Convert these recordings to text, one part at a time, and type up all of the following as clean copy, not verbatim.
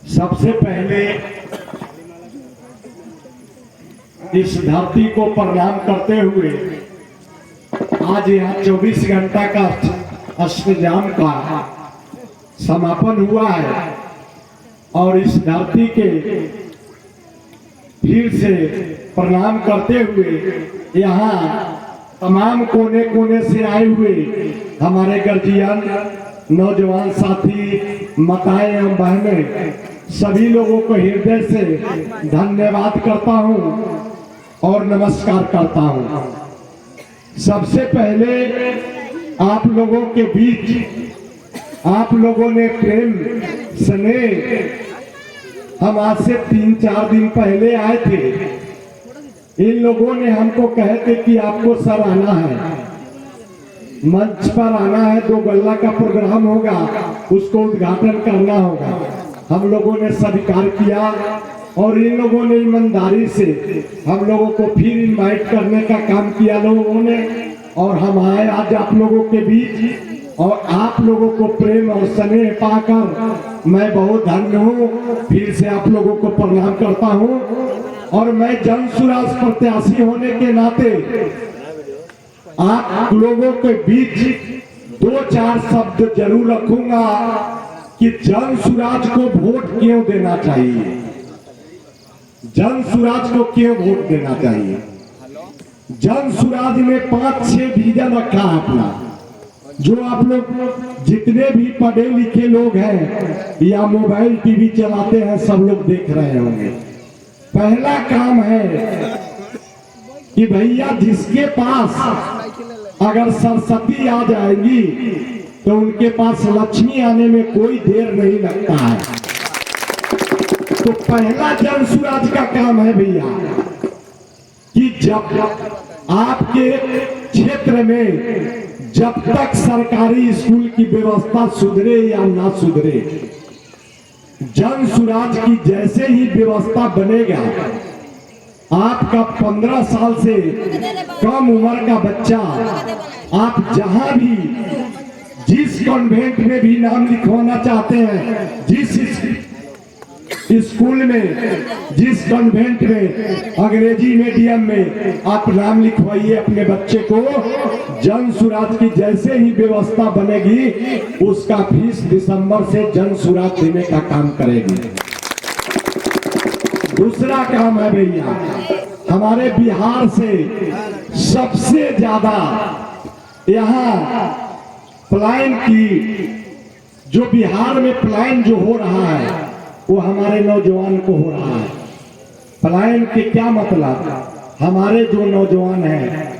सबसे पहले इस धरती को प्रणाम करते हुए आज यहाँ 24 घंटा का अष्टयाम का समापन हुआ है और इस धरती के फिर से प्रणाम करते हुए यहाँ तमाम कोने कोने से आए हुए हमारे गर्जियन, नौजवान साथी, माताएं एवं बहनें, सभी लोगों को हृदय से धन्यवाद करता हूं और नमस्कार करता हूं। सबसे पहले आप लोगों के बीच आप लोगों ने प्रेम स्नेह, हम आज से 3-4 दिन पहले आए थे, इन लोगों ने हमको कहे थे कि आपको सर आना है, मंच पर आना है, 2 गल्ला का प्रोग्राम होगा, उसको उद्घाटन करना होगा। हम लोगों ने स्वीकार किया और इन लोगों ने ईमानदारी से हम लोगों को फिर इनवाइट करने का काम किया लोगों ने, और हम आए आज आप लोगों के बीच और आप लोगों को प्रेम और स्नेह पाकर मैं बहुत धन्य हूँ। फिर से आप लोगों को प्रणाम करता हूँ और मैं जन सुराज प्रत्याशी होने के नाते आप लोगों के बीच 2-4 शब्द जरूर रखूंगा कि जन सुराज को वोट क्यों देना चाहिए, जन सुराज को क्यों वोट देना चाहिए। जन सुराज में 5-6 विजन रखा है अपना, जो आप लोग जितने भी पढ़े लिखे लोग हैं या मोबाइल टीवी चलाते हैं सब लोग देख रहे होंगे। पहला काम है कि भैया जिसके पास अगर सरस्वती आ जाएगी तो उनके पास लक्ष्मी आने में कोई देर नहीं लगता है। तो पहला जन सुराज का काम है भैया कि जब आपके क्षेत्र में जब तक सरकारी स्कूल की व्यवस्था सुधरे या ना सुधरे, जन सुराज की जैसे ही व्यवस्था बनेगा, आपका 15 साल से कम उम्र का बच्चा आप जहां भी जिस कॉन्वेंट में भी नाम लिखवाना चाहते हैं, जिस स्कूल में, जिस कॉन्वेंट में, अंग्रेजी मीडियम में आप नाम लिखवाइए अपने बच्चे को। जन सुराज की जैसे ही व्यवस्था बनेगी उसका फीस दिसंबर से जन सुराज देने का काम करेगी। दूसरा काम है भैया, हमारे बिहार से सबसे ज्यादा यहाँ पलायन की, जो बिहार में पलायन जो हो रहा है वो हमारे नौजवान को हो रहा है। पलायन के क्या मतलब, हमारे जो नौजवान हैं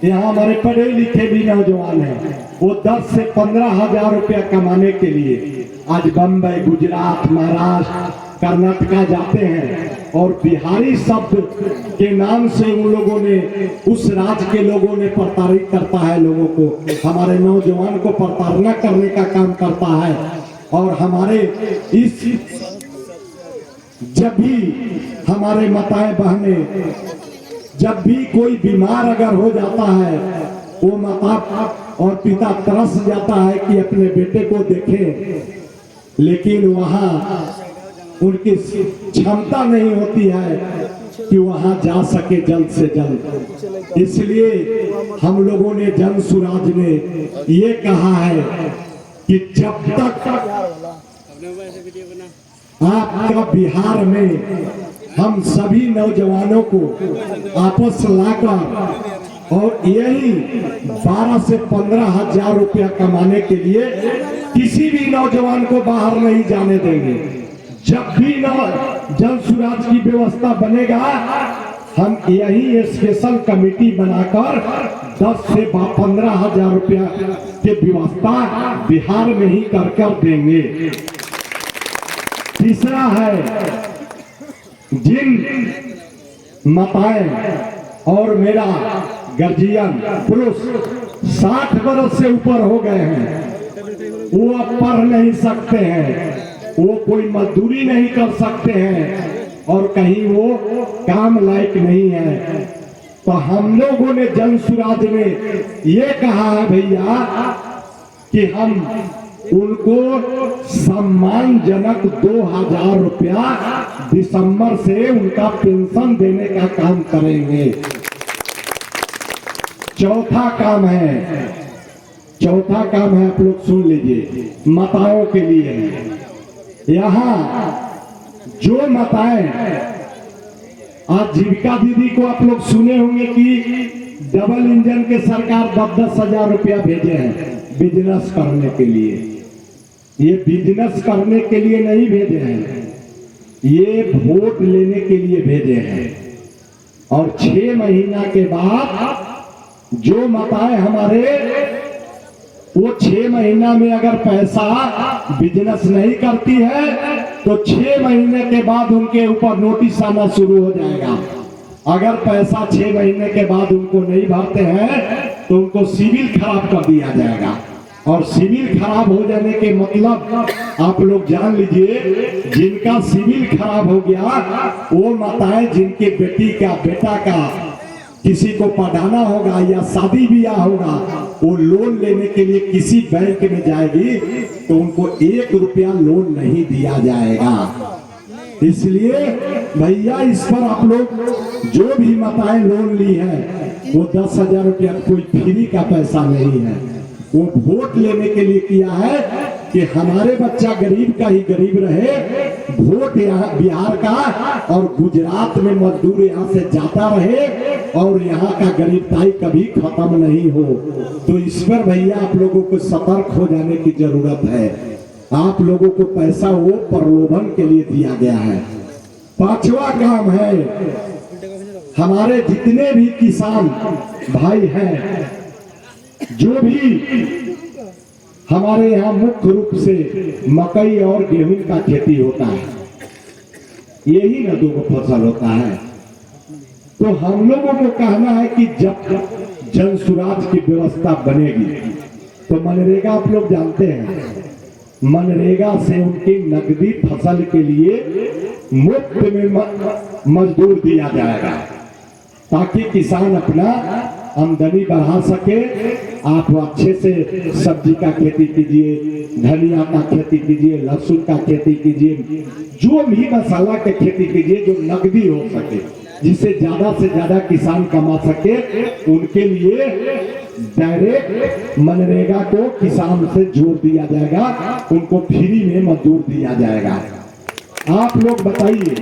यहाँ, हमारे पढ़े लिखे भी नौजवान हैं, वो 10 से 15 हजार रुपया कमाने के लिए आज बम्बई, गुजरात, महाराष्ट्र, कर्नाटका जाते हैं और बिहारी शब्द के नाम से उन लोगों ने, उस राज्य के लोगों ने प्रताड़ित करता है लोगों को, हमारे नौजवान को प्रताड़ना करने का काम करता है। और हमारे इस जब भी हमारे माताएं बहनें, जब भी कोई बीमार अगर हो जाता है, वो माता और पिता तरस जाता है कि अपने बेटे को देखें, लेकिन वहाँ उनकी क्षमता नहीं होती है कि वहाँ जा सके जल्द से जल्द। इसलिए हम लोगों ने, जन सुराज ने ये कहा है कि जब तक आपका बिहार में हम सभी नौजवानों को आपस लाकर और यही 12 से 15 हजार रुपया कमाने के लिए किसी भी नौजवान को बाहर नहीं जाने देंगे। जब भी जन सुराज की व्यवस्था बनेगा, हम यही स्पेशल कमेटी बनाकर 10 से 15 हजार रुपया की व्यवस्था बिहार में ही कर देंगे। तीसरा है, जिन माताएं और मेरा गर्जियन पुरुष 60 वर्ष से ऊपर हो गए हैं, वो अब पढ़ नहीं सकते हैं, वो कोई मजदूरी नहीं कर सकते हैं और कहीं वो काम लायक नहीं है, तो हम लोगों ने जन सुराज में ये कहा है भैया कि हम उनको सम्मानजनक 2000 रुपया दिसंबर से उनका पेंशन देने का काम करेंगे। चौथा काम है आप लोग सुन लीजिए, माताओं के लिए। यहाँ जो माताएं, आज जीविका दीदी को आप लोग सुने होंगे कि डबल इंजन के सरकार 10-10 हजार रुपया भेजे हैं बिजनेस करने के लिए। ये बिजनेस करने के लिए नहीं भेजे हैं, ये वोट लेने के लिए भेजे हैं। और 6 महीना के बाद जो माताएं हमारे, वो 6 महीना में अगर पैसा बिजनेस नहीं करती है तो 6 महीने के बाद उनके ऊपर नोटिस आना शुरू हो जाएगा। अगर पैसा 6 महीने के बाद उनको नहीं भरते हैं तो उनको सिविल खराब कर दिया जाएगा। और सिविल खराब हो जाने के मतलब आप लोग जान लीजिए, जिनका सिविल खराब हो गया वो माताएं जिनके बेटी का, बेटा का किसी को पढ़ाना होगा या शादी ब्याह होगा, वो लोन लेने के लिए किसी बैंक में जाएगी तो उनको 1 रुपया लोन नहीं दिया जाएगा। इसलिए भैया इस पर आप लोग जो भी माताएं लोन ली है वो 10,000 रुपया कोई फ्री का पैसा नहीं है, वो वोट लेने के लिए किया है कि हमारे बच्चा गरीब का ही गरीब रहे। वोट यहाँ बिहार का और गुजरात में मजदूर यहाँ से जाता रहे और यहाँ का गरीबताई कभी खत्म नहीं हो। तो इस पर भैया आप लोगों को सतर्क हो जाने की जरूरत है। आप लोगों को पैसा वो प्रलोभन के लिए दिया गया है। 5वां काम है, हमारे जितने भी किसान भाई हैं, जो भी हमारे यहाँ मुख्य रूप से मकई और गेहूं का खेती होता है, यही ना 2 फसल होता है। तो हम लोगों को कहना है कि जब जन सुराज की व्यवस्था बनेगी तो मनरेगा, आप लोग जानते हैं, मनरेगा से उनकी नकदी फसल के लिए मुफ्त में मजदूर दिया जाएगा ताकि किसान अपना आमदनी बढ़ा सके। आप अच्छे से सब्जी का खेती कीजिए, धनिया का खेती कीजिए, लहसुन का खेती कीजिए, जो भी मसाला की खेती कीजिए जो नकदी हो सके, जिसे ज्यादा से ज्यादा किसान कमा सके। उनके लिए डायरेक्ट मनरेगा को किसान से जोड़ दिया जाएगा, उनको फ्री में मजदूर दिया जाएगा। आप लोग बताइए,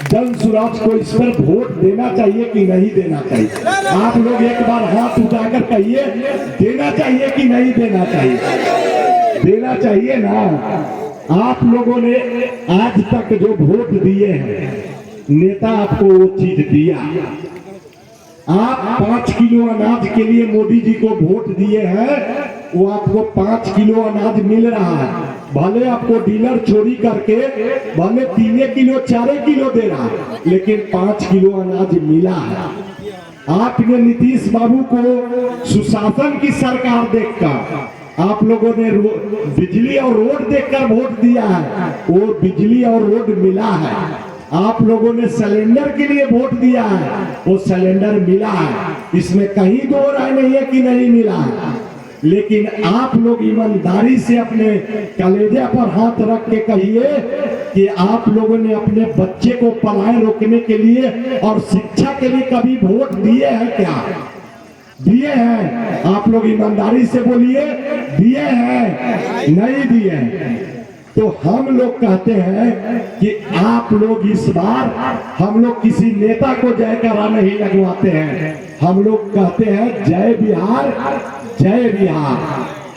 जन सुराज को इस पर वोट देना चाहिए कि नहीं देना चाहिए? आप लोग एक बार हाथ उठाकर कहिए, देना चाहिए कि नहीं देना चाहिए? देना चाहिए ना। आप लोगों ने आज तक जो वोट दिए हैं, नेता आपको वो चीज दिया। आप 5 किलो अनाज के लिए मोदी जी को वोट दिए हैं, वो आपको 5 किलो अनाज मिल रहा है। भले आपको डीलर चोरी करके भले 3 किलो 4 किलो दे रहा है, लेकिन 5 किलो अनाज मिला है। आपने नीतीश बाबू को सुशासन की सरकार देखकर आप लोगों ने बिजली और रोड देखकर वोट दिया है, वो बिजली और रोड मिला है। आप लोगों ने सिलेंडर के लिए वोट दिया है, वो सिलेंडर मिला है। इसमें कहीं 2 राय नहीं है कि नहीं मिला है। लेकिन आप लोग ईमानदारी से अपने कलेजे पर हाथ रख के कहिए कि आप लोगों ने अपने बच्चे को पढ़ाई रोकने के लिए और शिक्षा के लिए कभी वोट दिए हैं क्या? दिए हैं? आप लोग ईमानदारी से बोलिए, दिए हैं? नहीं दिए हैं। तो हम लोग कहते हैं कि आप लोग इस बार, हम लोग किसी नेता को जयकारा नहीं लगवाते हैं, हम लोग कहते हैं जय बिहार, जय बिहार।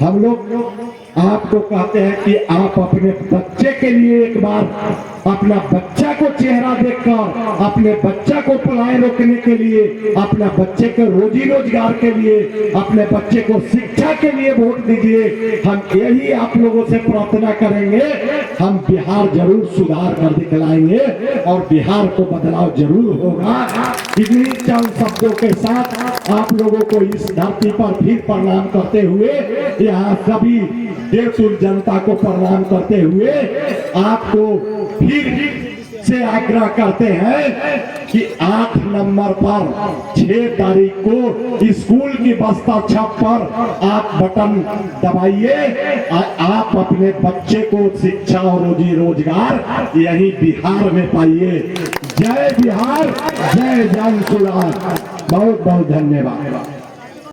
हम लोग आपको कहते हैं कि आप अपने बच्चे के लिए एक बार अपना बच्चा को चेहरा देखकर, अपने बच्चा को पढ़ाई रोकने के लिए, अपना बच्चे के रोजी रोजगार के लिए, अपने बच्चे को शिक्षा के लिए वोट दीजिए। हम यही आप लोगों से प्रार्थना करेंगे। हम बिहार जरूर सुधार कर दिखलाएंगे और बिहार को बदलाव जरूर होगा। इन्हीं चंद शब्दों के साथ आप लोगों को इस धरती पर फिर प्रणाम करते हुए, यहाँ सभी देवतुल जनता को प्रणाम करते हुए, आपको फिर से आग्रह करते हैं कि 8 नंबर पर 6 तारीख को स्कूल की बस्ता छप पर आप बटन दबाइए। आप अपने बच्चे को शिक्षा और रोजी रोजगार यही बिहार में पाइए। जय बिहार, जय जन सुराज। बहुत बहुत धन्यवाद।